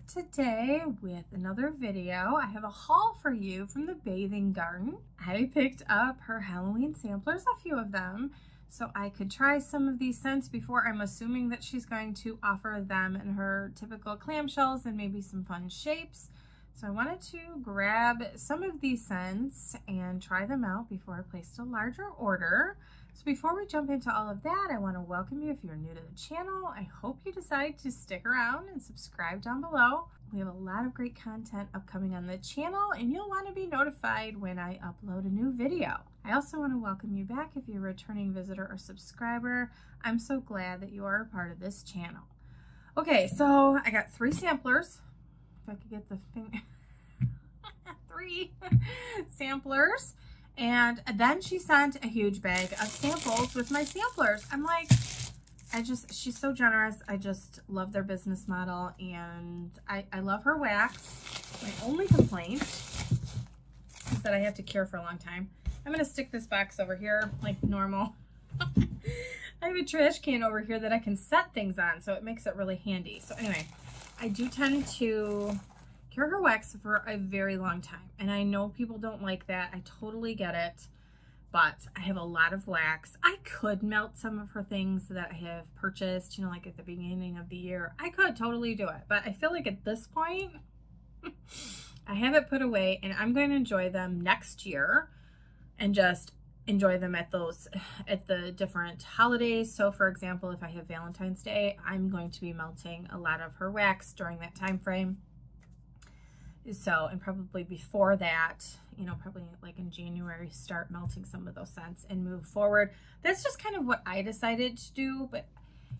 today with another video. I have a haul for you from the Bathing Garden. I picked up her Halloween samplers, a few of them, so I could try some of these scents before I'm assuming that she's going to offer them in her typical clamshells and maybe some fun shapes. So I wanted to grab some of these scents and try them out before I placed a larger order. So before we jump into all of that, I want to welcome you if you're new to the channel. I hope you decide to stick around and subscribe down below. We have a lot of great content upcoming on the channel and you'll want to be notified when I upload a new video. I also want to welcome you back if you're a returning visitor or subscriber. I'm so glad that you are a part of this channel. Okay, so I got 3 samplers. If I could get the thing. 3 samplers. And then she sent a huge bag of samples with my samplers. I'm like, she's so generous. I just love their business model and I love her wax. My only complaint is that I have to cure for a long time. I'm gonna stick this box over here like normal. I have a trash can over here that I can set things on, so it makes it really handy. So anyway, I do tend to cure her wax for a very long time. And I know people don't like that. I totally get it. But I have a lot of wax. I could melt some of her things that I have purchased, you know, like at the beginning of the year. I could totally do it. But I feel like at this point, I have it put away and I'm going to enjoy them next year and just enjoy them at the different holidays. So for example, if I have Valentine's Day, I'm going to be melting a lot of her wax during that time frame. So, and probably before that, you know, probably like in January, start melting some of those scents and move forward. That's just kind of what I decided to do, but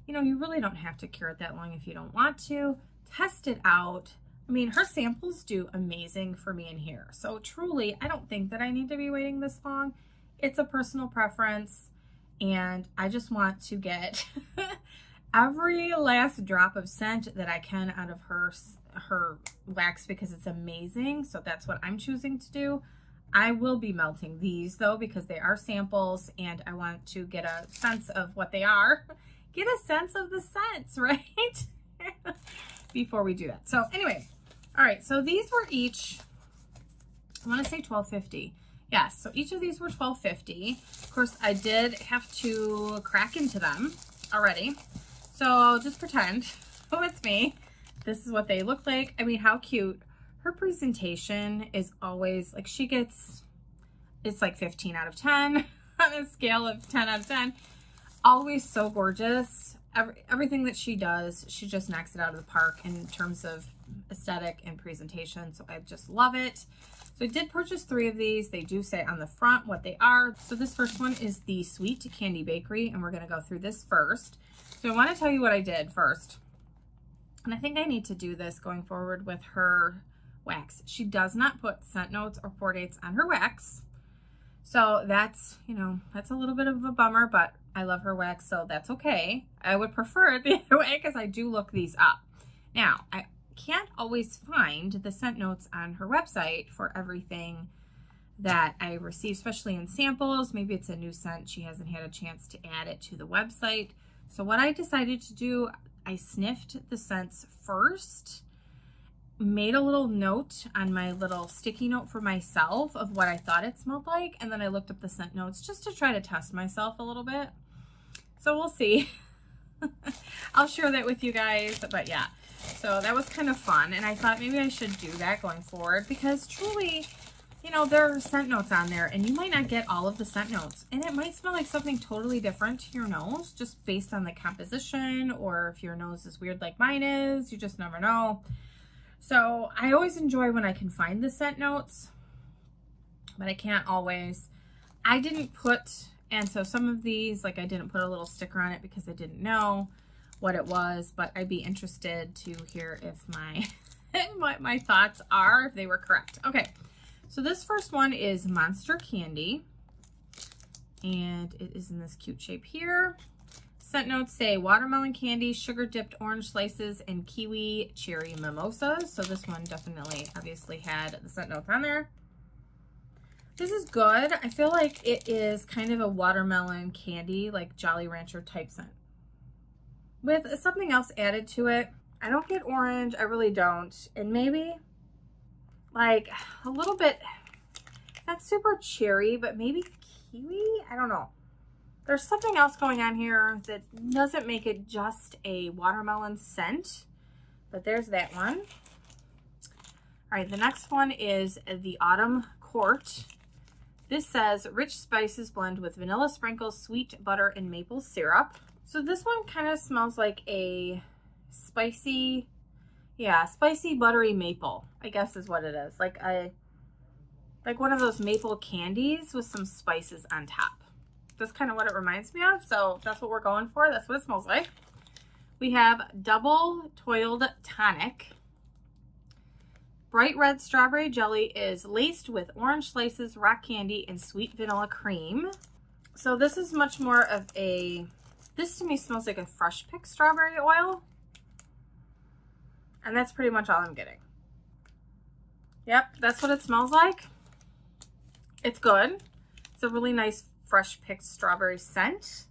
you know, you really don't have to cure it that long if you don't want to. Test it out. I mean, her samples do amazing for me in here. So truly, I don't think that I need to be waiting this long. It's a personal preference and I just want to get every last drop of scent that I can out of her wax because it's amazing. So that's what I'm choosing to do. I will be melting these though because they are samples and I want to get a sense of what they are. Get a sense of the scents, right? Before we do that. So anyway, all right, so these were each, I want to say $12.50. Yes, so each of these were $12.50. Of course, I did have to crack into them already. So just pretend with me. This is what they look like. I mean, how cute. Her presentation is always like it's like 15 out of 10 on a scale of 10 out of 10. Always so gorgeous. Everything that she does, she just knocks it out of the park in terms of aesthetic and presentation. So I just love it. So I did purchase 3 of these. They do say on the front what they are. So this first one is the Sweet Candy Bakery, and we're going to go through this first. So I want to tell you what I did first. And I think I need to do this going forward with her wax. She does not put scent notes or pour dates on her wax. So that's, you know, that's a little bit of a bummer, but I love her wax, so that's okay. I would prefer it the other way because I do look these up. Now, I can't always find the scent notes on her website for everything that I receive, especially in samples. Maybe it's a new scent. She hasn't had a chance to add it to the website. So what I decided to do, I sniffed the scents first, made a little note on my little sticky note for myself of what I thought it smelled like, and then I looked up the scent notes just to try to test myself a little bit. So we'll see. I'll share that with you guys, but yeah. So that was kind of fun, and I thought maybe I should do that going forward because truly, you know, there are scent notes on there and you might not get all of the scent notes and it might smell like something totally different to your nose just based on the composition, or if your nose is weird like mine is, you just never know. So I always enjoy when I can find the scent notes, but I can't always. I didn't put, and so some of these, like I didn't put a little sticker on it because I didn't know what it was, but I'd be interested to hear if what my thoughts are, if they were correct. Okay. So this first one is Monster Candy, and it is in this cute shape here. Scent notes say watermelon candy, sugar dipped orange slices, and kiwi cherry mimosas. So this one definitely obviously had the scent notes on there. This is good. I feel like it is kind of a watermelon candy, like Jolly Rancher type scent, with something else added to it. I don't get orange. I really don't. And maybe like a little bit, not super cherry, but maybe kiwi. I don't know. There's something else going on here that doesn't make it just a watermelon scent, but there's that one. All right, the next one is the Autumn Court. This says rich spices blend with vanilla sprinkles, sweet butter, and maple syrup. So this one kind of smells like a spicy, yeah, spicy buttery maple, I guess is what it is. Like one of those maple candies with some spices on top. That's kind of what it reminds me of. So that's what we're going for. That's what it smells like. We have Double Toiled Tonic. Bright red strawberry jelly is laced with orange slices, rock candy, and sweet vanilla cream. So this is much more of a, this to me smells like a fresh picked strawberry oil. And that's pretty much all I'm getting. Yep, that's what it smells like. It's good. It's a really nice fresh picked strawberry scent.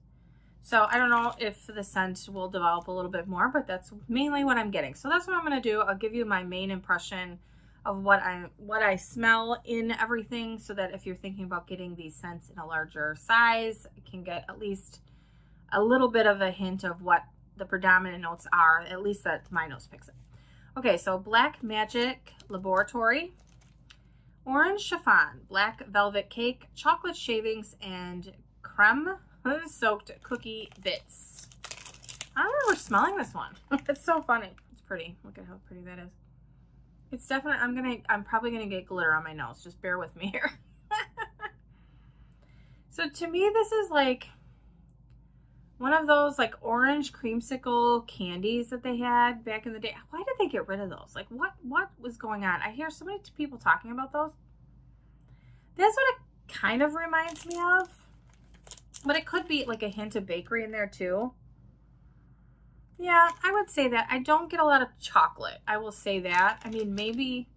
So I don't know if the scent will develop a little bit more, but that's mainly what I'm getting. So that's what I'm going to do. I'll give you my main impression of what I smell in everything, so that if you're thinking about getting these scents in a larger size, you can get at least a little bit of a hint of what the predominant notes are, at least that my nose picks it. Okay, so Black Magic Laboratory, orange chiffon, black velvet cake, chocolate shavings, and creme soaked cookie bits. I don't remember smelling this one. It's so funny. It's pretty. Look at how pretty that is. It's definitely, I'm probably gonna get glitter on my nose. Just bear with me here. So to me, this is like one of those like orange creamsicle candies that they had back in the day. Why did they get rid of those? Like what was going on? I hear so many people talking about those. That's what it kind of reminds me of. But it could be like a hint of bakery in there too. Yeah, I would say that. I don't get a lot of chocolate. I will say that. I mean, maybe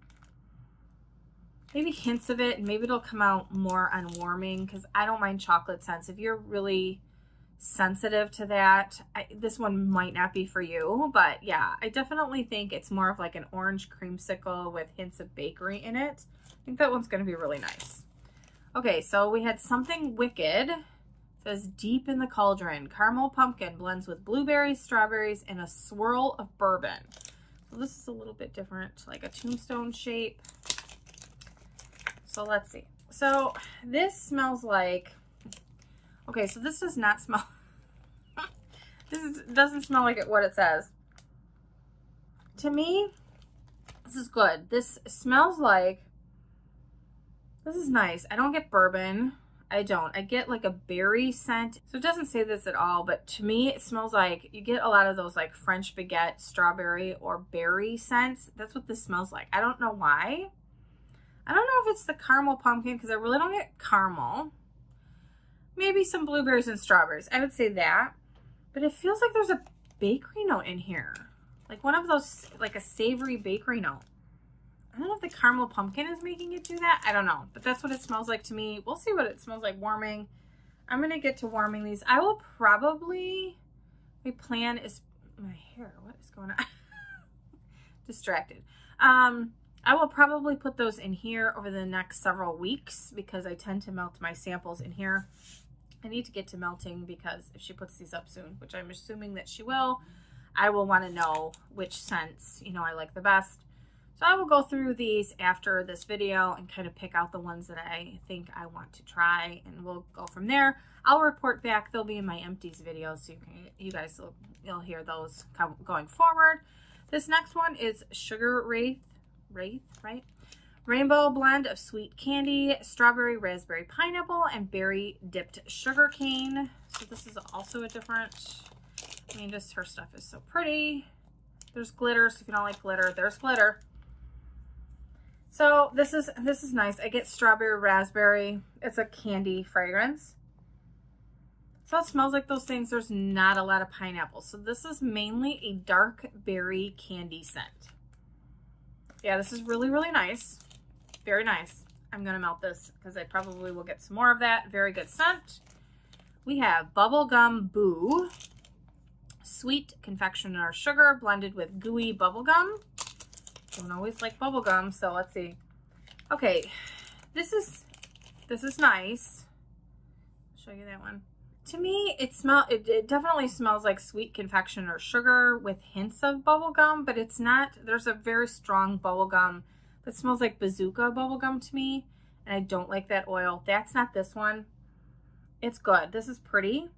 hints of it, and maybe it'll come out more on warming, because I don't mind chocolate scents. If you're really sensitive to that, this one might not be for you. But yeah, I definitely think it's more of like an orange creamsicle with hints of bakery in it. I think that one's going to be really nice. Okay, so we had Something Wicked. It says deep in the cauldron, caramel pumpkin blends with blueberries, strawberries, and a swirl of bourbon. So this is a little bit different, like a tombstone shape. So let's see. So this smells like, okay, so this does not smell, doesn't smell like what it says. To me, this is good. This smells like, this is nice. I don't get bourbon. I don't. I get like a berry scent. So it doesn't say this at all, but to me it smells like, you get a lot of those like French baguette, strawberry, or berry scents. That's what this smells like. I don't know why. I don't know if it's the caramel pumpkin, because I really don't get caramel. Maybe some blueberries and strawberries. I would say that. But it feels like there's a bakery note in here. Like one of those, like a savory bakery note. I don't know if the caramel pumpkin is making it do that. I don't know, but that's what it smells like to me. We'll see what it smells like warming. I'm going to get to warming these. I will probably, my plan is, my hair, what is going on? Distracted. I will probably put those in here over the next several weeks, because I tend to melt my samples in here. I need to get to melting, because if she puts these up soon, which I'm assuming that she will, I will want to know which scents, you know, I like the best. So I will go through these after this video and kind of pick out the ones that I think I want to try, and we'll go from there. I'll report back. They'll be in my empties video, so you guys you'll hear those going forward. This next one is Sugar Wraith, right? Rainbow blend of sweet candy, strawberry, raspberry, pineapple, and berry dipped sugar cane. So this is also a different, I mean, just her stuff is so pretty. There's glitter, so if you don't like glitter, there's glitter. So this is nice. I get strawberry, raspberry. It's a candy fragrance. So it smells like those things. There's not a lot of pineapple. So this is mainly a dark berry candy scent. Yeah, this is really, really nice. Very nice. I'm going to melt this because I probably will get some more of that. Very good scent. We have Bubblegum Boo. sweet confectioner sugar blended with gooey bubblegum. Don't always like bubblegum, so let's see. Okay, this is nice. I'll show you that one. To me, it definitely smells like sweet confectioner sugar with hints of bubblegum, but it's not. There's a very strong bubblegum that smells like bazooka bubblegum to me, and I don't like that oil. That's not this one. It's good. This is pretty.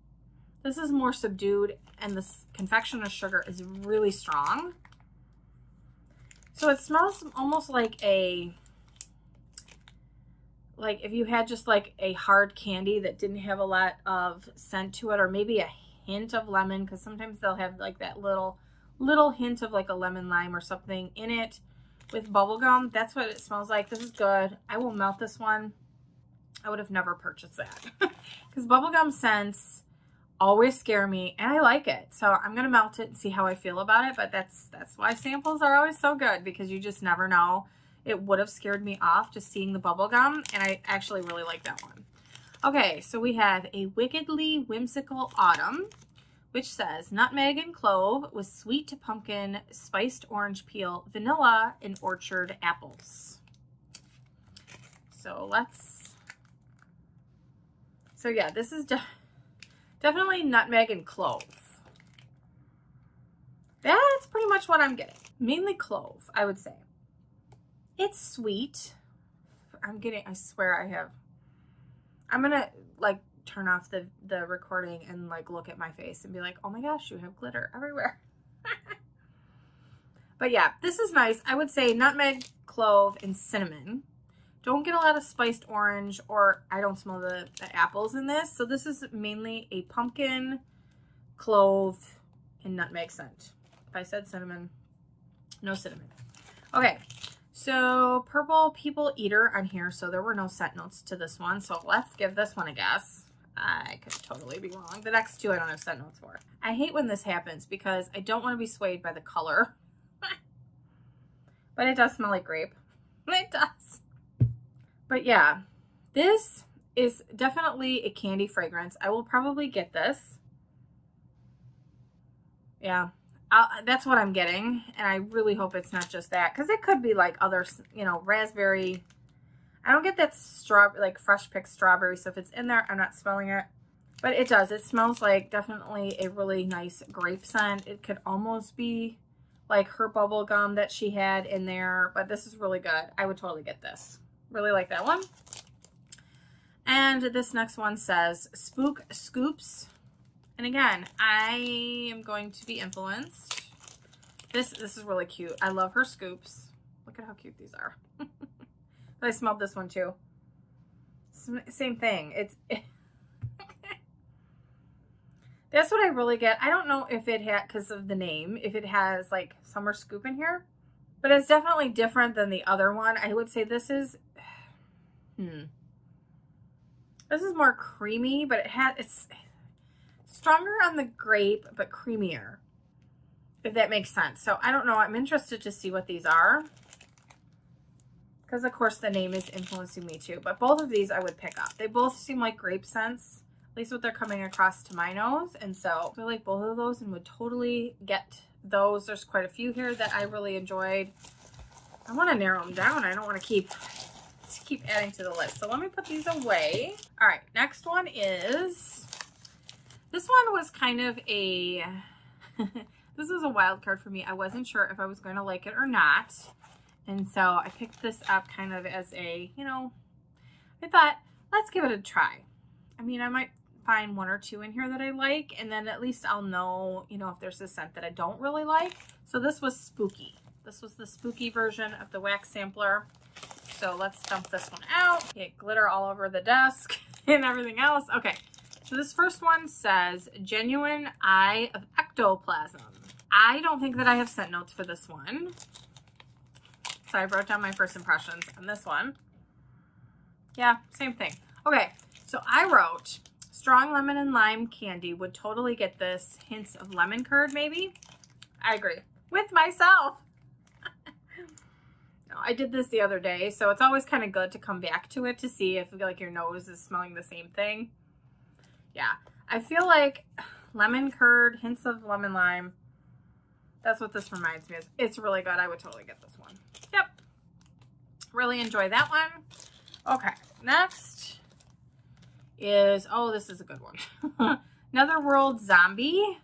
This is more subdued, and this confectioner sugar is really strong. So it smells almost like if you had just like a hard candy that didn't have a lot of scent to it, or maybe a hint of lemon, because sometimes they'll have like that little hint of like a lemon lime or something in it with bubblegum. That's what it smells like. This is good. I will melt this one. I would have never purchased that because bubblegum scents always scare me, and I like it. So I'm going to melt it and see how I feel about it. But that's why samples are always so good, because you just never know. It would have scared me off just seeing the bubblegum, and I actually really like that one. Okay, so we have a Wickedly Whimsical Autumn, which says nutmeg and clove with sweet pumpkin, spiced orange peel, vanilla, and orchard apples. So yeah, this is definitely nutmeg and clove. That's pretty much what I'm getting. Mainly clove, I would say. It's sweet. I swear I'm gonna like turn off the recording and like look at my face and be like, oh my gosh, you have glitter everywhere. But yeah, this is nice. I would say nutmeg, clove, and cinnamon. Don't get a lot of spiced orange, or I don't smell the apples in this. So this is mainly a pumpkin, clove, and nutmeg scent. If I said cinnamon, no cinnamon. Okay, so Purple People Eater on here. So there were no scent notes to this one. So let's give this one a guess. I could totally be wrong. The next two I don't have scent notes for. I hate when this happens because I don't want to be swayed by the color. But it does smell like grape. It does. But yeah, this is definitely a candy fragrance. I will probably get this. Yeah, that's what I'm getting. And I really hope it's not just that, because it could be like other, you know, raspberry. I don't get that like fresh picked strawberry. So if it's in there, I'm not smelling it. But it does. It smells like definitely a really nice grape scent. It could almost be like her bubble gum that she had in there. But this is really good. I would totally get this. Really like that one. And this next one says Spook Scoops. And again, I am going to be influenced. This is really cute. I love her scoops. Look at how cute these are. I smelled this one too. Same thing. That's what I really get. I don't know if it had, because of the name, if it has like summer scoop in here. But it's definitely different than the other one. I would say this is, this is more creamy, but it's stronger on the grape, but creamier, if that makes sense. So I don't know. I'm interested to see what these are, because of course the name is influencing me too. But both of these I would pick up. They both seem like grape scents, at least what they're coming across to my nose. And so I feel like both of those and would totally get those. There's quite a few here that I really enjoyed. I want to narrow them down. I don't want to keep adding to the list. So let me put these away. All right, next one is, this one was kind of a, this was a wild card for me. I wasn't sure if I was going to like it or not. And so I picked this up kind of as a, you know, I thought, let's give it a try. I mean, I might find one or two in here that I like, and then at least I'll know, you know, if there's a scent that I don't really like. So this was Spooky. This was the spooky version of the wax sampler. So let's dump this one out. Get glitter all over the desk and everything else. Okay, so this first one says Genuine Eye of Ectoplasm. I don't think that I have scent notes for this one. So I wrote down my first impressions on this one. Yeah, same thing. Okay, so I wrote strong lemon and lime candy would totally get this. Hints of lemon curd, maybe? I agree with myself. No, I did this the other day, so it's always kind of good to come back to it to see if like your nose is smelling the same thing. Yeah, I feel like lemon curd, hints of lemon lime. That's what this reminds me of. It's really good. I would totally get this one. Yep. Really enjoy that one. Okay, next is, oh, this is a good one. Netherworld Zombie.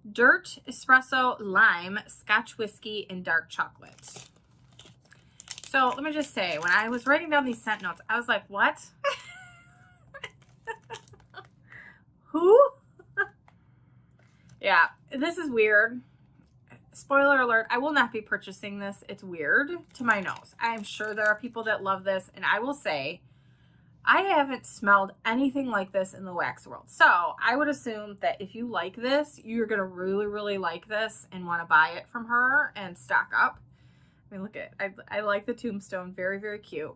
Dirt, espresso, lime, Scotch whiskey, and dark chocolate. So let me just say, when I was writing down these scent notes, I was like, what? Who? Yeah, this is weird. Spoiler alert, I will not be purchasing this. It's weird to my nose. I'm sure there are people that love this, and I will say, I haven't smelled anything like this in the wax world. So I would assume that if you like this, you're going to really, really like this and want to buy it from her and stock up. I mean, look at it. I like the Tombstone. Very, very cute.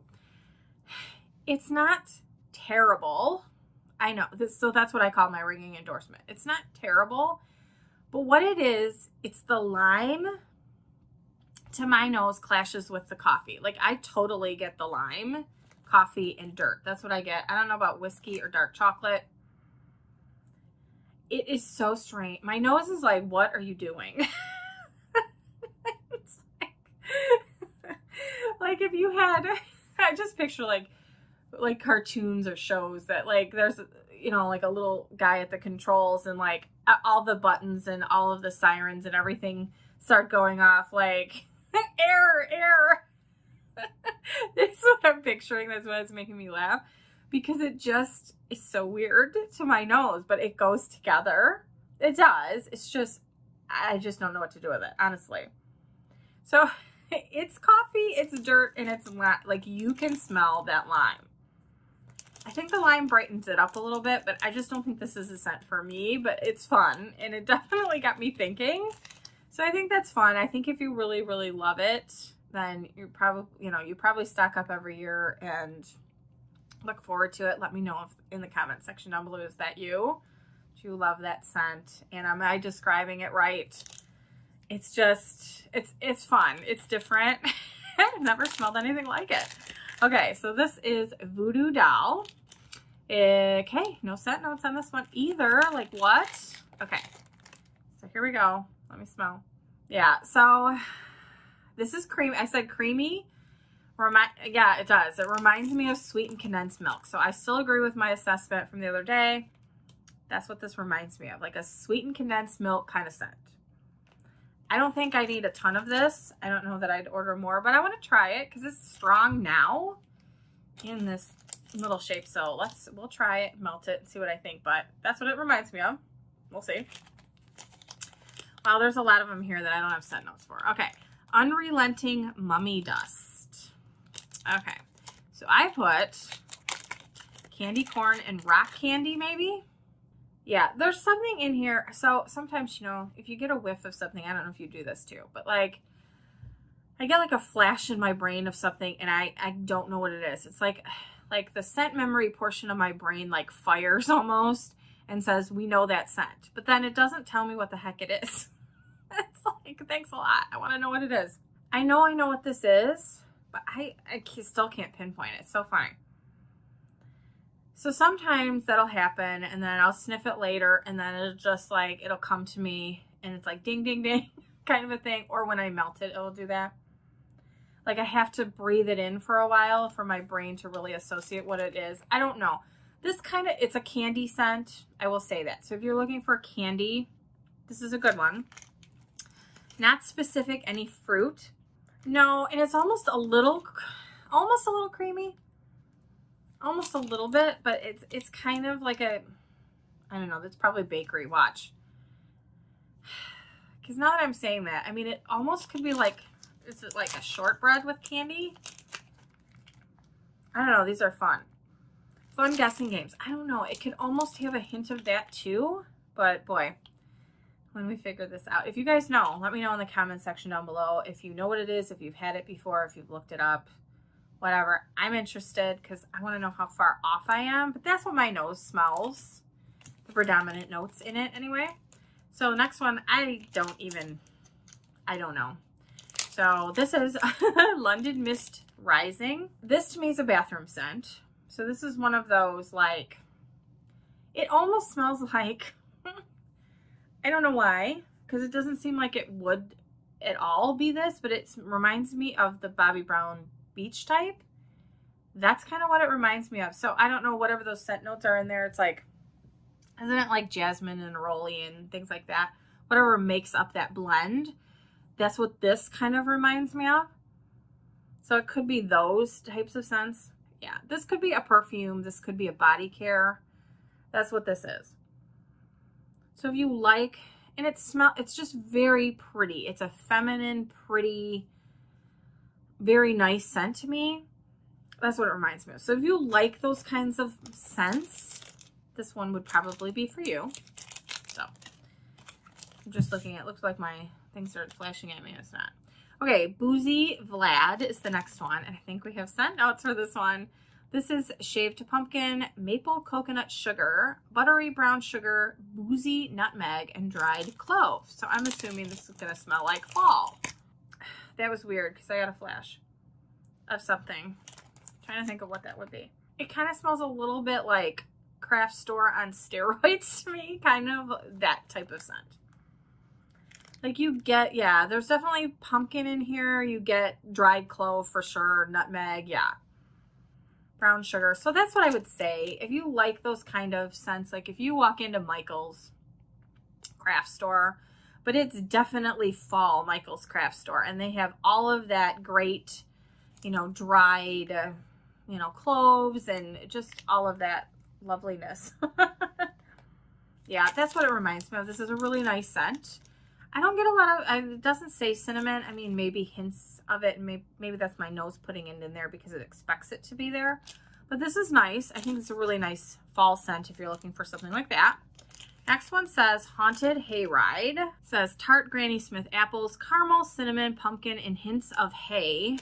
It's not terrible. I know. So that's what I call my ringing endorsement. It's not terrible. But what it is, it's the lime to my nose clashes with the coffee. Like, I totally get the lime, coffee, and dirt. That's what I get. I don't know about whiskey or dark chocolate. It is so strange. My nose is like, what are you doing? It's like if you had, I just picture like cartoons or shows that like there's, you know, like a little guy at the controls and like all the buttons and all of the sirens and everything start going off like error. This is what I'm picturing. That's why it's making me laugh, because it just is so weird to my nose, but it goes together. It does. It's just, I just don't know what to do with it, honestly. So it's coffee, it's dirt, and it's like you can smell that lime. I think the lime brightens it up a little bit, but I just don't think this is a scent for me, but it's fun, and it definitely got me thinking. So I think that's fun. I think if you really, really love it, then you probably, you know, you probably stock up every year and look forward to it. Let me know if in the comment section down below, is that you? Do you love that scent? And am I describing it right? It's just, it's fun. It's different. I've never smelled anything like it. Okay, so this is Voodoo Doll. Okay, no scent notes on this one either. Like what? Okay, so here we go. Let me smell. Yeah, so this is creamy. I said creamy. Yeah, it does. It reminds me of sweetened condensed milk. So I still agree with my assessment from the other day. That's what this reminds me of, like a sweetened condensed milk kind of scent. I don't think I need a ton of this. I don't know that I'd order more, but I want to try it because it's strong now in this little shape. So we'll try it, melt it, and see what I think. But that's what it reminds me of. We'll see. Wow, there's a lot of them here that I don't have scent notes for. Okay, Unrelenting Mummy Dust. Okay, so I put candy corn and rock candy maybe. Yeah, there's something in here. So sometimes, you know, if you get a whiff of something, I don't know if you do this too, but like I get like a flash in my brain of something and I don't know what it is. It's like the scent memory portion of my brain like fires almost and says, we know that scent, but then it doesn't tell me what the heck it is. It's like, thanks a lot. I want to know what it is. I know what this is, but I still can't pinpoint it. It's so fine. So sometimes that'll happen and then I'll sniff it later and then it'll just like, it'll come to me and it's like ding, ding, ding kind of a thing. Or when I melt it, it'll do that. Like I have to breathe it in for a while for my brain to really associate what it is. I don't know. This kind of, it's a candy scent. I will say that. So if you're looking for candy, this is a good one. Not specific any fruit. No, and it's almost a little creamy. Almost a little bit, but it's kind of like a, I don't know, that's probably bakery, watch. Because now that I'm saying that, I mean, it almost could be like, is it like a shortbread with candy? I don't know, these are fun. Fun guessing games. I don't know, it could almost have a hint of that too, but boy, when we figure this out. If you guys know, let me know in the comment section down below if you know what it is, if you've had it before, if you've looked it up. Whatever, I'm interested because I want to know how far off I am, but that's what my nose smells, the predominant notes in it anyway. So next one, I don't know. So this is London Mist Rising. This to me is a bathroom scent. So this is one of those like, it almost smells like, I don't know why, because it doesn't seem like it would at all be this, but it reminds me of the Bobbi Brown beach type. That's kind of what it reminds me of. So I don't know, whatever those scent notes are in there, it's like, isn't it like jasmine and neroli and things like that? Whatever makes up that blend, that's what this kind of reminds me of. So it could be those types of scents. Yeah, this could be a perfume. This could be a body care. That's what this is. So if you like, and it's just very pretty. It's a feminine, pretty, very nice scent to me. That's what it reminds me of. So if you like those kinds of scents, this one would probably be for you. So I'm just looking, it looks like my thing started flashing at me. It's not. Okay, Boozy Vlad is the next one. And I think we have scent notes for this one. This is shaved pumpkin, maple coconut sugar, buttery brown sugar, boozy nutmeg, and dried clove. So I'm assuming this is going to smell like fall. That was weird because I got a flash of something. I'm trying to think of what that would be. It kind of smells a little bit like craft store on steroids to me. Kind of that type of scent. Like you get, yeah, there's definitely pumpkin in here. You get dried clove for sure, nutmeg, yeah. Brown sugar. So that's what I would say. If you like those kind of scents, like if you walk into Michael's craft store, but it's definitely fall Michael's craft store, and they have all of that great, you know, dried, you know, cloves and just all of that loveliness. Yeah, that's what it reminds me of. This is a really nice scent. I don't get a lot of, it doesn't say cinnamon. I mean, maybe hints of it, and maybe that's my nose putting it in there because it expects it to be there. But this is nice. I think it's a really nice fall scent if you're looking for something like that. Next one says Haunted Hayride. It says tart Granny Smith apples, caramel, cinnamon, pumpkin, and hints of hay.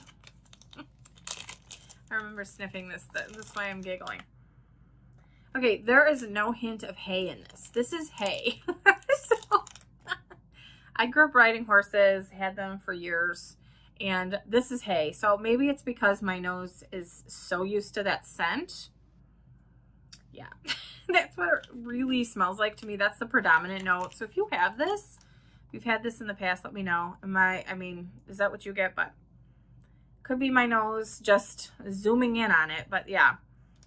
I remember sniffing this. That's why I'm giggling. Okay, there is no hint of hay in this. This is hay. So, I grew up riding horses, had them for years, and this is hay. So maybe it's because my nose is so used to that scent. Yeah, that's what it really smells like to me. That's the predominant note. So if you have this, if you've had this in the past, let me know. I mean, is that what you get? But could be my nose just zooming in on it. But yeah,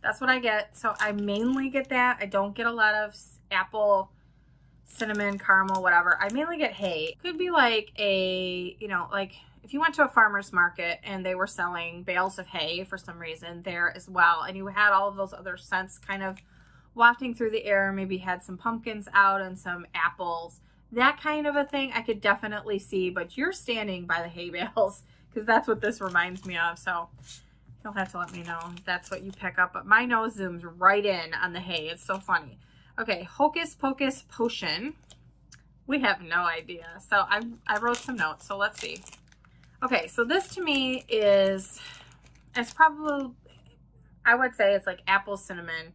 that's what I get. So I mainly get that. I don't get a lot of apple, cinnamon, caramel, whatever. I mainly get hay. Could be like a, you know, like if you went to a farmer's market and they were selling bales of hay for some reason there as well, and you had all of those other scents kind of wafting through the air, maybe had some pumpkins out and some apples, that kind of a thing I could definitely see. But you're standing by the hay bales because that's what this reminds me of. So you'll have to let me know if that's what you pick up. But my nose zooms right in on the hay. It's so funny. Okay, Hocus Pocus Potion. We have no idea. So I wrote some notes, so let's see. Okay, so this to me is, it's probably, I would say it's like apple cinnamon.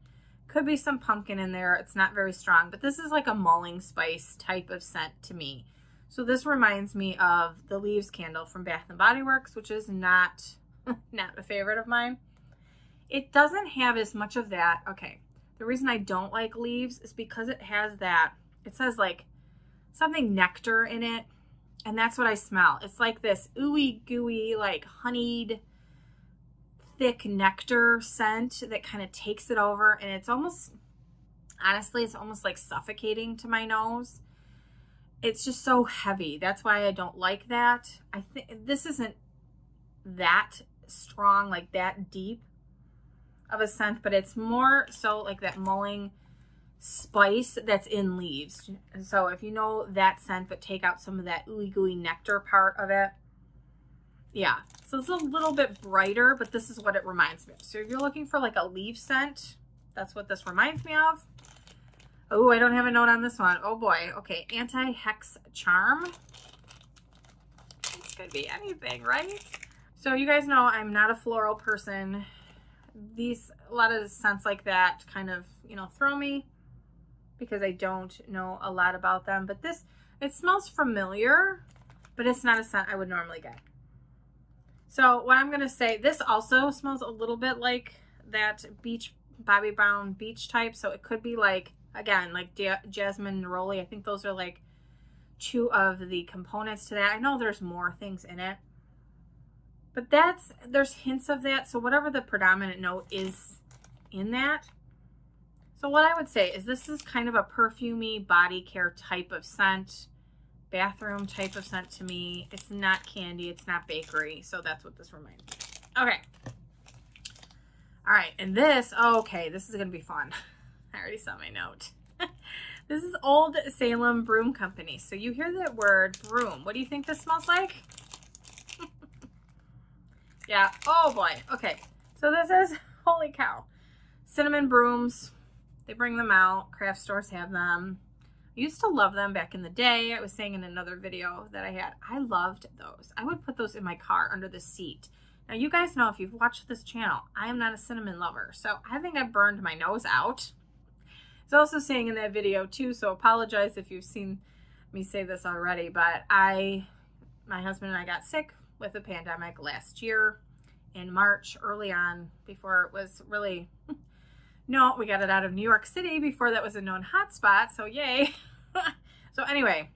Could be some pumpkin in there. It's not very strong, but this is like a mulling spice type of scent to me. So this reminds me of the Leaves candle from Bath & Body Works, which is not a favorite of mine. It doesn't have as much of that. Okay. The reason I don't like Leaves is because it has that, it says like something nectar in it, and that's what I smell. It's like this ooey gooey, like honeyed, thick nectar scent that kind of takes it over, and it's almost, honestly, it's almost like suffocating to my nose. It's just so heavy. That's why I don't like that. I think this isn't that strong, like that deep of a scent, but it's more so like that mulling spice that's in Leaves. And so if you know that scent, but take out some of that ooey gooey nectar part of it. Yeah, so it's a little bit brighter, but this is what it reminds me of. So if you're looking for like a leaf scent, that's what this reminds me of. Oh, I don't have a note on this one. Oh boy. Okay, Anti-Hex Charm. It could be anything, right? So you guys know I'm not a floral person. A lot of scents like that kind of, you know, throw me because I don't know a lot about them. But this, it smells familiar, but it's not a scent I would normally get. So what I'm going to say, this also smells a little bit like that beach, Bobbi Brown beach type. So it could be like, again, like jasmine neroli. I think those are like two of the components to that. I know there's more things in it, but there's hints of that. So whatever the predominant note is in that. So what I would say is this is kind of a perfumey body care type of scent, bathroom type of scent to me. It's not candy, it's not bakery. So that's what this reminds me of. Okay. All right, and this, okay, this is gonna be fun. I already saw my note. This is Old Salem Broom Company. So you hear that word broom. What do you think this smells like? Yeah, oh boy. Okay, so this is, holy cow, cinnamon brooms. They bring them out. Craft stores have them. I used to love them back in the day. I was saying in another video that I had, I loved those. I would put those in my car under the seat. Now you guys know, if you've watched this channel, I am not a cinnamon lover. So I think I burned my nose out. It's also saying in that video too, so apologize if you've seen me say this already, but my husband and I got sick with the pandemic last year in March, early on, before it was really, no, we got it out of New York City before that was a known hotspot, so yay. So anyway,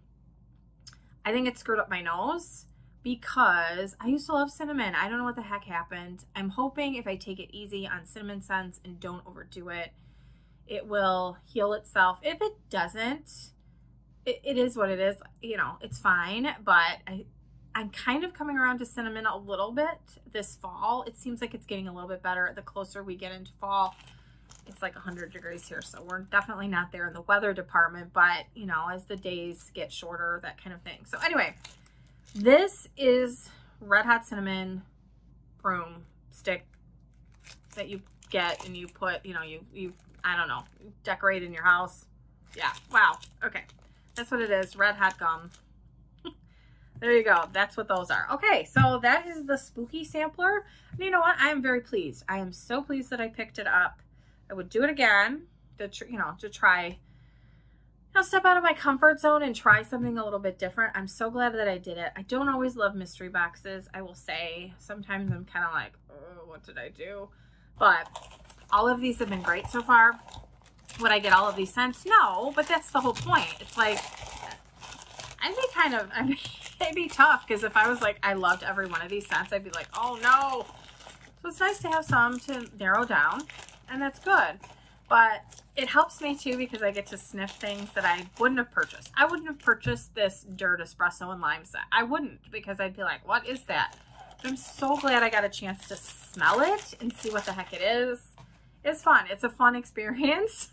I think it screwed up my nose because I used to love cinnamon. I don't know what the heck happened. I'm hoping if I take it easy on cinnamon scents and don't overdo it, it will heal itself. If it doesn't, it is what it is. You know, it's fine, but I'm kind of coming around to cinnamon a little bit this fall. It seems like it's getting a little bit better the closer we get into fall. It's like 100 degrees here, so we're definitely not there in the weather department, but you know, as the days get shorter, that kind of thing. So anyway, this is Red Hot Cinnamon Broom Stick that you get and you put, you know, you I don't know, decorate in your house. Yeah, wow, okay. That's what it is, Red Hot Gum. There you go, that's what those are. Okay, so that is the spooky sampler. And you know what, I am very pleased. I am so pleased that I picked it up. I would do it again to try, you know, step out of my comfort zone and try something a little bit different. I'm so glad that I did it. I don't always love mystery boxes, I will say. Sometimes I'm kind of like, oh, what did I do? But all of these have been great so far. Would I get all of these scents? No, but that's the whole point. It's like, it'd be tough, because if I was like, I loved every one of these scents, I'd be like, oh no. So it's nice to have some to narrow down, and that's good. But it helps me too, because I get to sniff things that I wouldn't have purchased. I wouldn't have purchased this Dirt Espresso and Lime set. I wouldn't, because I'd be like, what is that? But I'm so glad I got a chance to smell it and see what the heck it is. It's fun. It's a fun experience.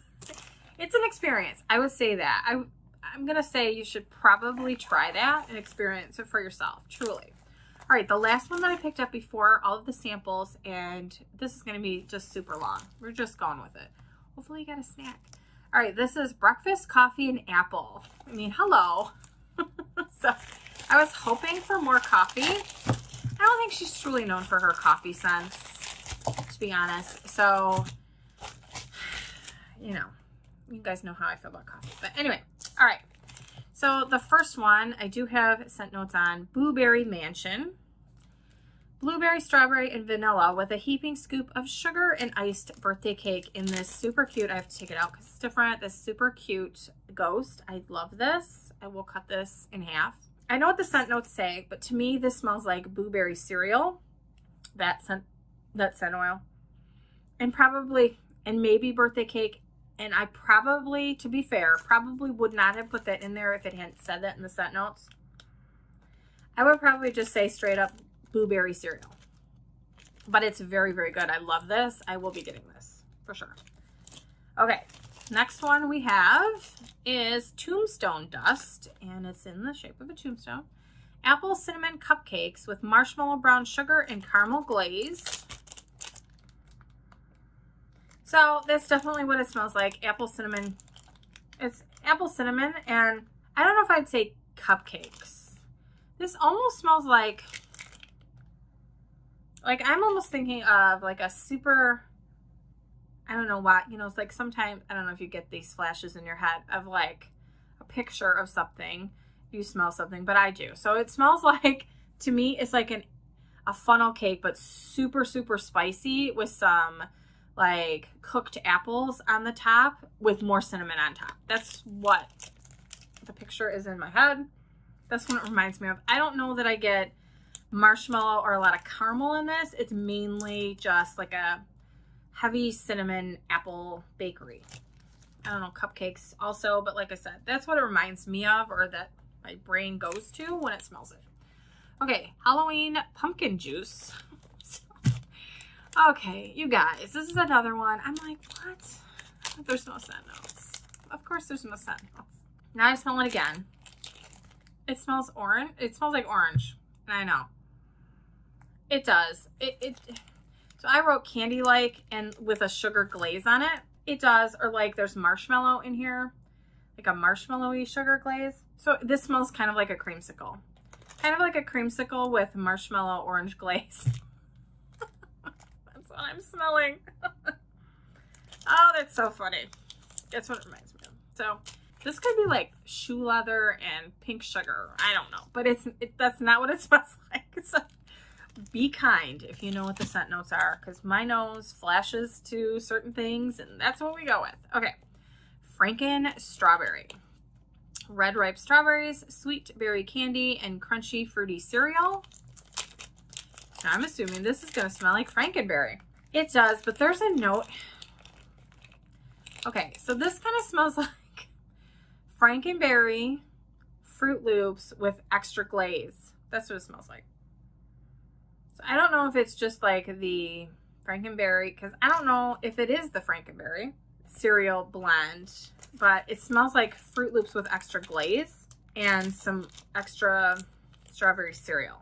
It's an experience. I would say that. I'm going to say you should probably try that and experience it for yourself, truly. All right, the last one that I picked up before all of the samples, and this is going to be just super long. We're just going with it. Hopefully you got a snack. All right, this is Breakfast, Coffee, and Apple. I mean, hello. So I was hoping for more coffee. I don't think she's truly known for her coffee scents, to be honest. So, you know, you guys know how I feel about coffee. But anyway, all right. So the first one, I do have scent notes on Blueberry Mansion. Blueberry, strawberry, and vanilla with a heaping scoop of sugar and iced birthday cake in this super cute, I have to take it out because it's different, this super cute ghost. I love this. I will cut this in half. I know what the scent notes say, but to me, this smells like blueberry cereal, that scent oil, and maybe birthday cake. And I probably, to be fair, probably would not have put that in there if it hadn't said that in the scent notes. I would probably just say straight up blueberry cereal. But it's very, very good. I love this. I will be getting this for sure. Okay, next one we have is Tombstone Dust, and it's in the shape of a tombstone. Apple cinnamon cupcakes with marshmallow brown sugar and caramel glaze. So that's definitely what it smells like, apple cinnamon. It's apple cinnamon, and I don't know if I'd say cupcakes. This almost smells like I'm almost thinking of like a super, I don't know what, you know, it's like sometimes, I don't know if you get these flashes in your head of like a picture of something, you smell something, but I do. So it smells like, to me, it's like a funnel cake, but super, super spicy with some like cooked apples on the top with more cinnamon on top. That's what the picture is in my head. That's what it reminds me of. I don't know that I get marshmallow or a lot of caramel in this. It's mainly just like a heavy cinnamon apple bakery. I don't know, cupcakes also, but like I said, that's what it reminds me of, or that my brain goes to when it smells it. Okay, Halloween pumpkin juice. Okay, you guys, this is another one. I'm like, what? There's no scent notes. Of course there's no scent notes. Now I smell it again. It smells orange. It smells like orange. I know. It does. So I wrote candy-like and with a sugar glaze on it. It does, or like there's marshmallow in here, like a marshmallowy sugar glaze. So this smells kind of like a creamsicle. Kind of like a creamsicle with marshmallow orange glaze. That's what I'm smelling. Oh, that's so funny. That's what it reminds me of. So this could be like shoe leather and pink sugar. I don't know, but that's not what it smells like. So be kind if you know what the scent notes are, because my nose flashes to certain things and that's what we go with. Okay, Franken Strawberry. Red ripe strawberries, sweet berry candy, and crunchy fruity cereal. Now I'm assuming this is going to smell like Frankenberry. It does, but there's a note. Okay, so this kind of smells like Frankenberry Fruit Loops with extra glaze. That's what it smells like. So I don't know if it's just like the Frankenberry, because I don't know if it is the Frankenberry cereal blend, but it smells like Fruit Loops with extra glaze and some extra strawberry cereal.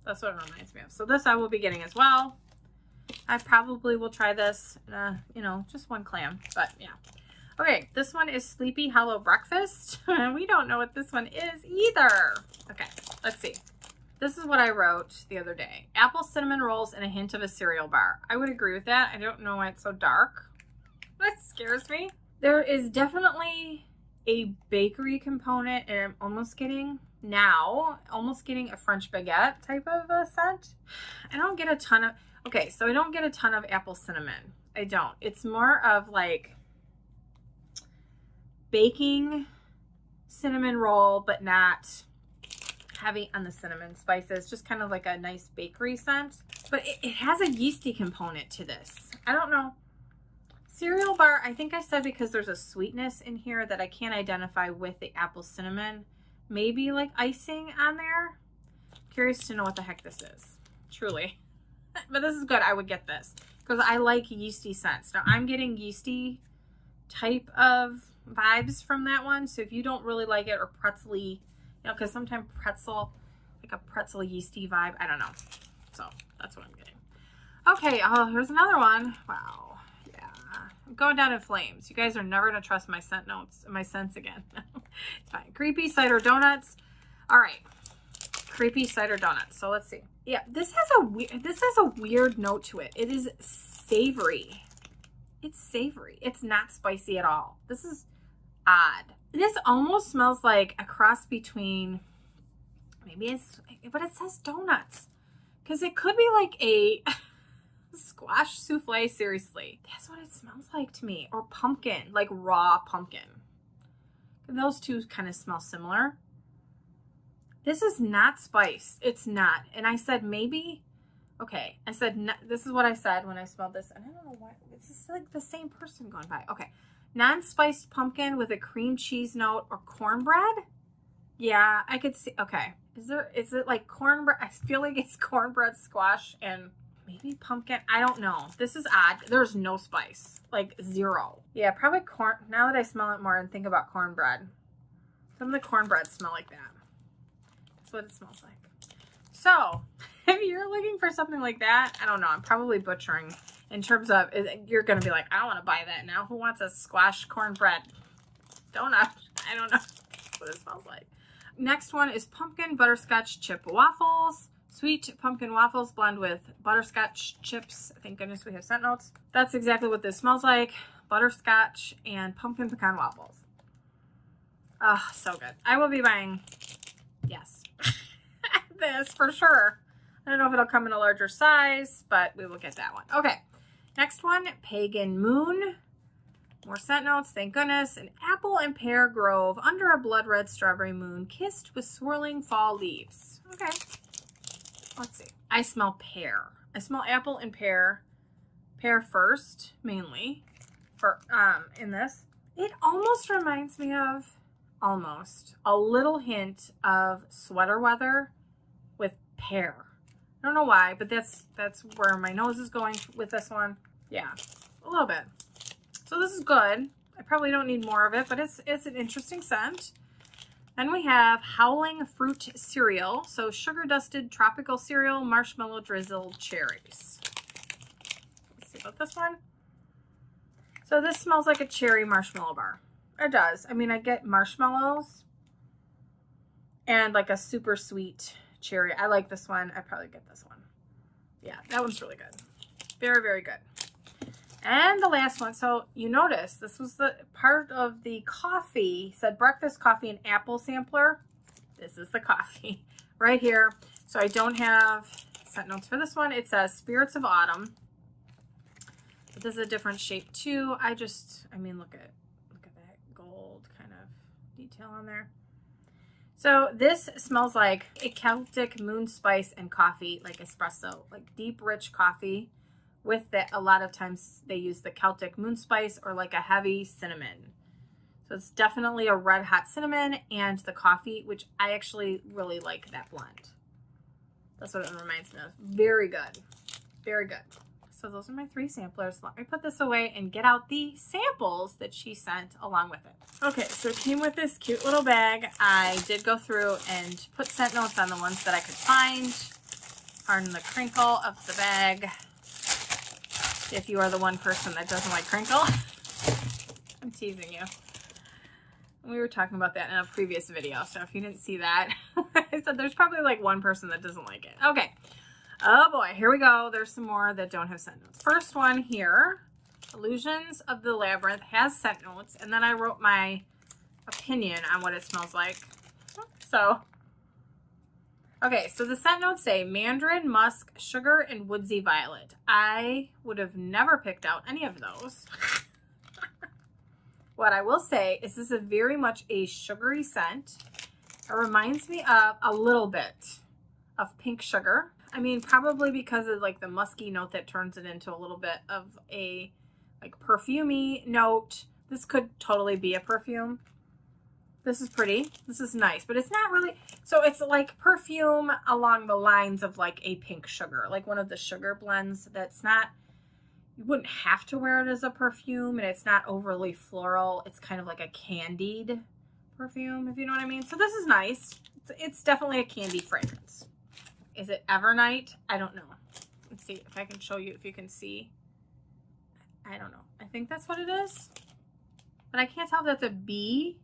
That's what it reminds me of. So this I will be getting as well. I probably will try this, you know, just one clam, but yeah. Okay, this one is Sleepy Hollow Breakfast. We don't know what this one is either. Okay, let's see. This is what I wrote the other day. Apple cinnamon rolls and a hint of a cereal bar. I would agree with that. I don't know why it's so dark. That scares me. There is definitely a bakery component, and I'm almost getting a French baguette type of a scent. I don't get a ton of, okay, so I don't get a ton of apple cinnamon. I don't. It's more of like baking cinnamon roll, but not heavy on the cinnamon spices. Just kind of like a nice bakery scent. But it has a yeasty component to this. I don't know. Cereal bar, I think I said because there's a sweetness in here that I can't identify with the apple cinnamon. Maybe like icing on there. Curious to know what the heck this is, truly. But this is good. I would get this because I like yeasty scents. Now I'm getting yeasty type of vibes from that one. So if you don't really like it, or pretzely, you know, because sometimes pretzel, like a pretzel yeasty vibe, I don't know. So that's what I'm getting. Okay, oh, here's another one. Wow. I'm going down in flames. You guys are never going to trust my scent notes, my scents again. It's fine. Creepy cider donuts. All right. Creepy cider donuts. So let's see. Yeah, this has a weird note to it. It is savory. It's savory. It's not spicy at all. This is odd. This almost smells like a cross between, maybe it's, but it says donuts. Because it could be like a squash souffle, seriously. That's what it smells like to me. Or pumpkin, like raw pumpkin. And those two kind of smell similar. This is not spiced. It's not. And I said maybe, okay, I said, this is what I said when I smelled this. And I don't know why, it's just like the same person going by. Okay, non-spiced pumpkin with a cream cheese note or cornbread. Yeah, I could see, okay. Is it like cornbread? I feel like it's cornbread, squash, and maybe pumpkin. I don't know. This is odd. There's no spice, like zero. Yeah, probably corn. Now that I smell it more and think about cornbread, some of the cornbread smell like that. That's what it smells like. So if you're looking for something like that, I don't know. I'm probably butchering in terms of, you're going to be like, I don't want to buy that now. Who wants a squash cornbread donut? I don't know. That's what it smells like. Next one is pumpkin butterscotch chip waffles. Sweet pumpkin waffles blend with butterscotch chips. Thank goodness we have scent notes. That's exactly what this smells like. Butterscotch and pumpkin pecan waffles. Oh, so good. I will be buying, yes, this for sure. I don't know if it'll come in a larger size, but we will get that one. Okay, next one, Pagan Moon. More scent notes, thank goodness. An apple and pear grove under a blood red strawberry moon kissed with swirling fall leaves. Okay. Let's see. I smell pear. I smell apple and pear. Pear first, mainly, for in this. It almost reminds me of, a little hint of sweater weather with pear. I don't know why, but that's where my nose is going with this one. Yeah, a little bit. So this is good. I probably don't need more of it, but it's an interesting scent. Then we have Howling Fruit Cereal. So sugar dusted tropical cereal, marshmallow drizzled cherries. Let's see about this one. So this smells like a cherry marshmallow bar. It does. I mean, I get marshmallows and like a super sweet cherry. I like this one. I probably get this one. Yeah, that one's really good. Very, very good. And the last one. So you notice this was the part of the coffee. Said breakfast coffee and apple sampler. This is the coffee right here. So I don't have scent notes for this one. It says Spirits of Autumn. But this is a different shape too. I mean, look at that gold kind of detail on there. So this smells like a Celtic moon spice and coffee, like espresso, like deep, rich coffee with that. A lot of times they use the Celtic moon spice or like a heavy cinnamon. So it's definitely a red hot cinnamon and the coffee, which I actually really like that blend. That's what it reminds me of. Very good. Very good. So those are my 3 samplers. Let me put this away and get out the samples that she sent along with it. Okay, so it came with this cute little bag. I did go through and put scent notes on the ones that I could find. Pardon the crinkle of the bag. If you are the one person that doesn't like crinkle. I'm teasing you. We were talking about that in a previous video, so if you didn't see that, I said there's probably like one person that doesn't like it. Okay. Oh boy, here we go. There's some more that don't have scent notes. First one here, Illusions of the Labyrinth, has scent notes, and then I wrote my opinion on what it smells like. So, okay, so the scent notes say mandarin, musk, sugar, and woodsy violet. I would have never picked out any of those. What I will say is this is very much a sugary scent. It reminds me of a little bit of pink sugar. I mean, probably because of like the musky note that turns it into a little bit of a like perfumey note. This could totally be a perfume. This is pretty. This is nice, but it's not really. So it's like perfume along the lines of like a pink sugar, like one of the sugar blends that's not, you wouldn't have to wear it as a perfume, and it's not overly floral. It's kind of like a candied perfume, if you know what I mean. So this is nice. It's definitely a candy fragrance. Is it Evernight? I don't know. Let's see if I can show you if you can see. I don't know. I think that's what it is. But I can't tell if that's a B.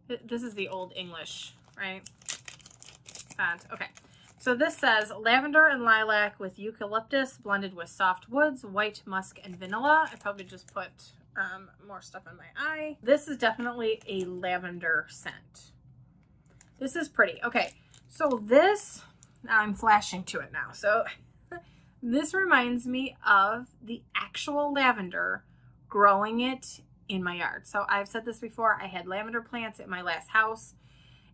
This is the Old English, right? Font. Okay. So this says lavender and lilac with eucalyptus blended with soft woods, white musk, and vanilla. I probably just put more stuff in my eye. This is definitely a lavender scent. This is pretty. Okay. So this... I'm flashing to it now. So this reminds me of the actual lavender, growing it in my yard. So I've said this before. I had lavender plants at my last house,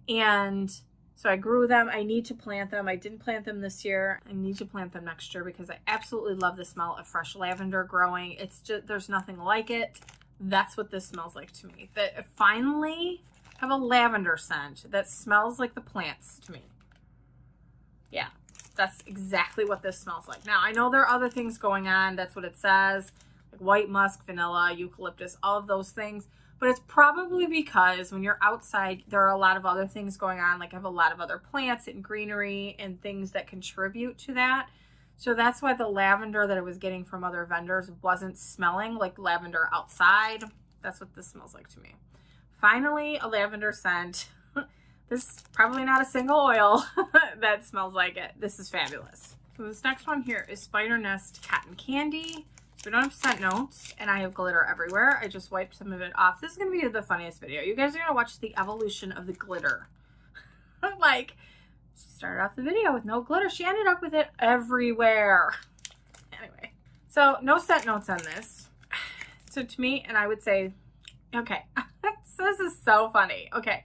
and so I grew them. I need to plant them. I didn't plant them this year. I need to plant them next year because I absolutely love the smell of fresh lavender growing. It's just, there's nothing like it. That's what this smells like to me. That I finally have a lavender scent that smells like the plants to me. Yeah, that's exactly what this smells like. Now, I know there are other things going on. That's what it says. Like white musk, vanilla, eucalyptus, all of those things. But it's probably because when you're outside, there are a lot of other things going on. Like I have a lot of other plants and greenery and things that contribute to that. So that's why the lavender that I was getting from other vendors wasn't smelling like lavender outside. That's what this smells like to me. Finally, a lavender scent. This is probably not a single oil that smells like it. This is fabulous. So this next one here is Spider Nest Cotton Candy. So we don't have scent notes, and I have glitter everywhere. I just wiped some of it off. This is going to be the funniest video. You guys are going to watch the evolution of the glitter. Like, she started off the video with no glitter. She ended up with it everywhere. Anyway, so no scent notes on this. So to me, and I would say, okay, this is so funny. Okay,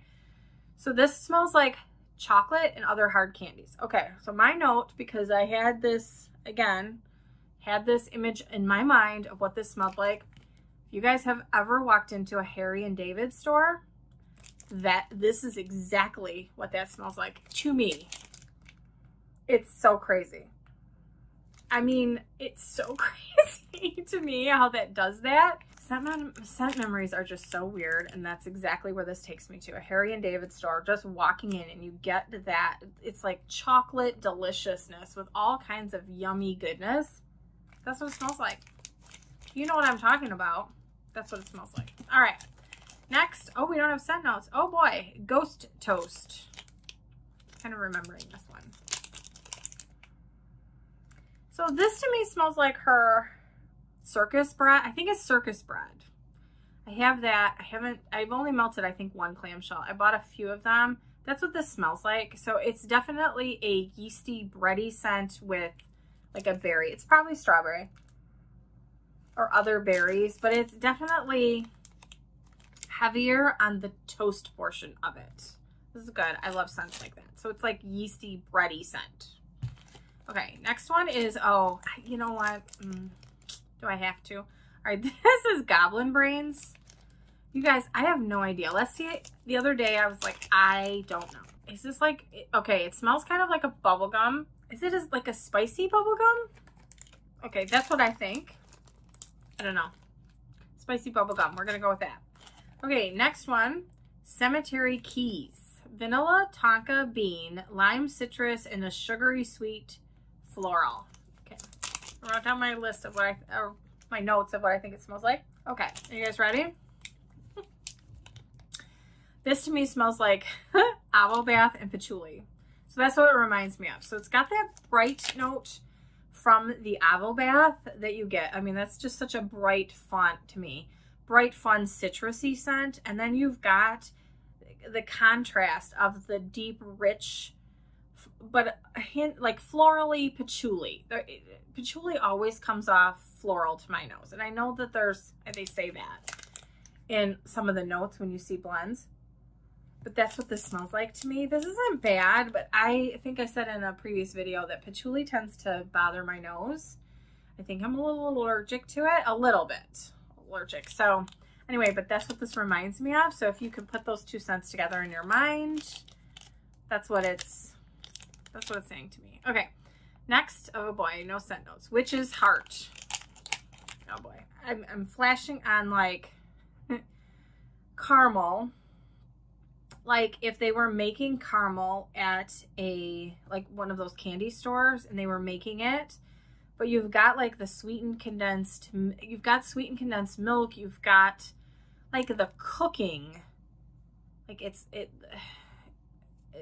so this smells like chocolate and other hard candies. Okay, so my note, because I had this, again, had this image in my mind of what this smelled like. If you guys have ever walked into a Harry and David store, this is exactly what that smells like to me. It's so crazy. I mean, it's so crazy to me how that does that. Scent memories are just so weird, and that's exactly where this takes me to. A Harry and David store, just walking in and you get that. It's like chocolate deliciousness with all kinds of yummy goodness. That's what it smells like. You know what I'm talking about. That's what it smells like. All right. Next. Oh, we don't have scent notes. Oh boy. Ghost Toast. Kind of remembering this one. So this to me smells like her circus bread. I think it's circus bread. I have that. I've only melted, I think, one clamshell. I bought a few of them. That's what this smells like. So it's definitely a yeasty, bready scent with like a berry. It's probably strawberry or other berries, but it's definitely heavier on the toast portion of it. This is good. I love scents like that. So it's like yeasty, bready scent. Okay, next one is, oh, you know what? Do I have to? All right, this is Goblin Brains. You guys, I have no idea. Let's see it. The other day I was like, I don't know. Is this like, okay, it smells kind of like a bubble gum. Is it like a spicy bubble gum? Okay, that's what I think. I don't know. Spicy bubble gum. We're going to go with that. Okay, next one. Cemetery Keys. Vanilla, tonka, bean, lime citrus, and a sugary sweet floral. Okay. I wrote down my list of or my notes of what I think it smells like. Okay. Are you guys ready? This to me smells like aloe bath and patchouli. So that's what it reminds me of. So it's got that bright note from the aloe bath that you get. I mean, that's just such a bright font to me. Bright, fun, citrusy scent. And then you've got the contrast of the deep, rich, but a hint like florally patchouli. Patchouli always comes off floral to my nose. And I know that they say that in some of the notes when you see blends. But that's what this smells like to me. This isn't bad, but I think I said in a previous video that patchouli tends to bother my nose. I think I'm a little allergic to it. A little bit allergic. So anyway, but that's what this reminds me of. So if you could put those two scents together in your mind, that's what it's saying to me. Okay. Next, oh boy, no scent notes. Witch's Heart. Oh boy. I'm flashing on like caramel. Like if they were making caramel at like one of those candy stores and they were making it, but you've got like the sweetened condensed, you've got sweetened condensed milk, you've got like the cooking, like it's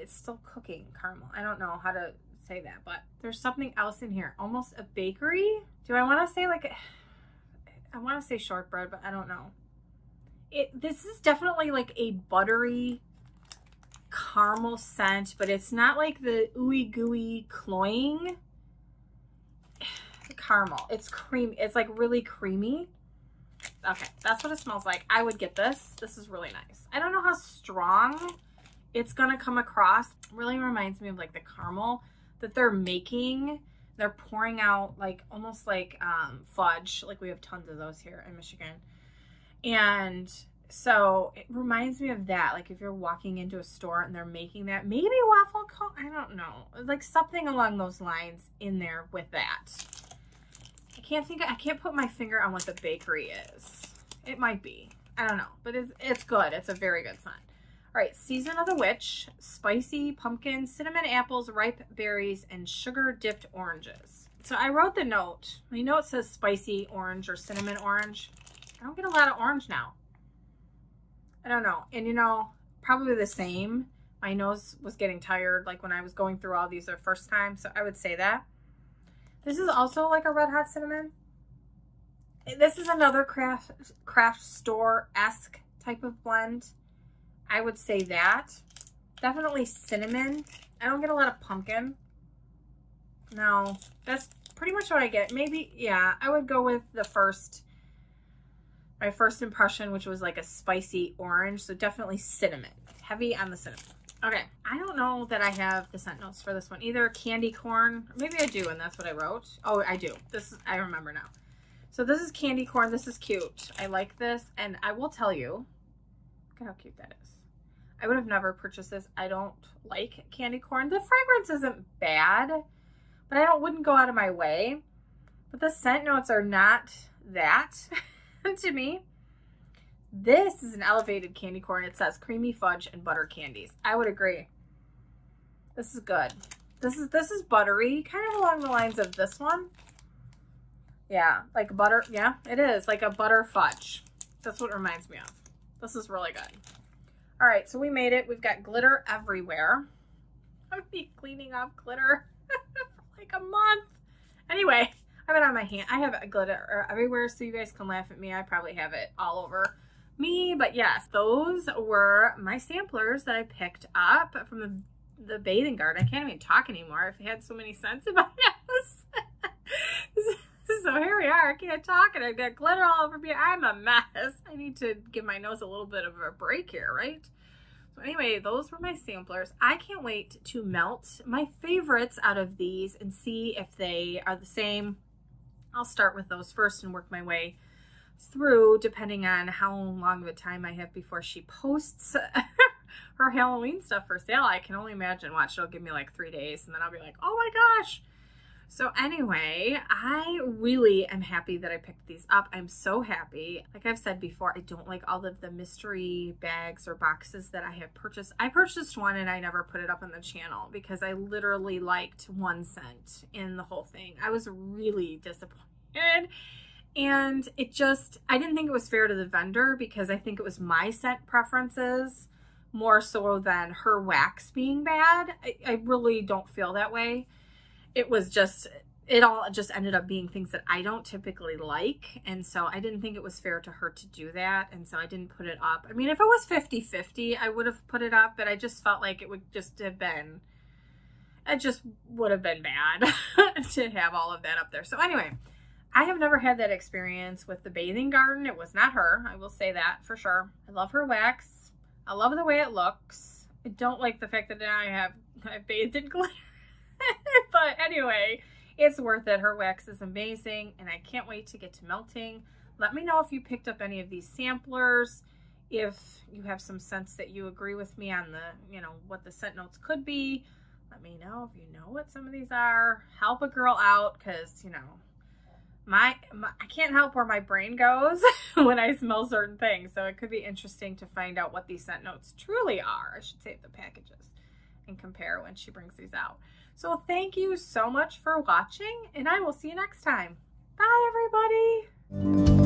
still cooking caramel. I don't know how to say that, but there's something else in here, almost a bakery. Do I want to say like, I want to say shortbread, but I don't know. This is definitely like a buttery caramel scent, but it's not like the ooey gooey cloying caramel. It's creamy. It's like really creamy. Okay, that's what it smells like. I would get this. This is really nice. I don't know how strong it's gonna come across. It really reminds me of like the caramel that they're making. They're pouring out like almost like fudge. Like we have tons of those here in Michigan. And so it reminds me of that. Like if you're walking into a store and they're making that, maybe waffle cone, I don't know. Like something along those lines in there with that. I can't put my finger on what the bakery is. It might be. I don't know. But it's good. It's a very good scent. All right. Season of the Witch. Spicy pumpkin, cinnamon apples, ripe berries, and sugar-dipped oranges. So I wrote the note. My note says spicy orange or cinnamon orange. I don't get a lot of orange now. I don't know. And you know, probably the same. My nose was getting tired like when I was going through all these the first time. So I would say that. This is also like a red hot cinnamon. This is another craft store-esque type of blend. I would say that. Definitely cinnamon. I don't get a lot of pumpkin. No, that's pretty much what I get. Maybe, yeah, I would go with the first my first impression, which was like a spicy orange. So definitely cinnamon, heavy on the cinnamon. Okay, I don't know that I have the scent notes for this one either. Candy corn, maybe I do, and that's what I wrote. Oh, I do. This is, I remember now. So this is candy corn. This is cute. I like this, and I will tell you, look at how cute that is. I would have never purchased this. I don't like candy corn. The fragrance isn't bad, but I wouldn't go out of my way. But the scent notes are not that to me. This is an elevated candy corn. It says creamy fudge and butter candies. I would agree. This is good. This is buttery, kind of along the lines of this one. Yeah, like butter. Yeah, it is like a butter fudge. That's what it reminds me of. This is really good. All right, so we made it. We've got glitter everywhere. I'm gonna be cleaning off glitter for like a month. Anyway, I have it on my hand. I have glitter everywhere, so you guys can laugh at me. I probably have it all over me, but yes, those were my samplers that I picked up from the bathing garden. I can't even talk anymore. I've had so many scents in my house. So here we are. I can't talk, and I've got glitter all over me. I'm a mess. I need to give my nose a little bit of a break here, right? So anyway, those were my samplers. I can't wait to melt my favorites out of these and see if they are the same. I'll start with those first and work my way through, depending on how long of a time I have before she posts her Halloween stuff for sale. I can only imagine. Watch, it'll give me like 3 days, and then I'll be like, oh my gosh. So anyway, I really am happy that I picked these up. I'm so happy. Like I've said before, I don't like all of the mystery bags or boxes that I have purchased. I purchased one and I never put it up on the channel because I literally liked one scent in the whole thing. I was really disappointed. And it just, I didn't think it was fair to the vendor because I think it was my scent preferences more so than her wax being bad. I really don't feel that way. It was just, it all just ended up being things that I don't typically like. And so I didn't think it was fair to her to do that. And so I didn't put it up. I mean, if it was 50-50, I would have put it up, but I just felt like it would just have been, it just would have been bad to have all of that up there. So anyway, I have never had that experience with the bathing garden. It was not her. I will say that for sure. I love her wax. I love the way it looks. I don't like the fact that now I've bathed in glitter. But anyway, it's worth it. Her wax is amazing, and I can't wait to get to melting. Let me know if you picked up any of these samplers. If you have some scents that you agree with me on the, you know, what the scent notes could be. Let me know if you know what some of these are. Help a girl out, because, you know, I can't help where my brain goes when I smell certain things. So it could be interesting to find out what these scent notes truly are. I should save the packages and compare when she brings these out. So thank you so much for watching, and I will see you next time. Bye, everybody.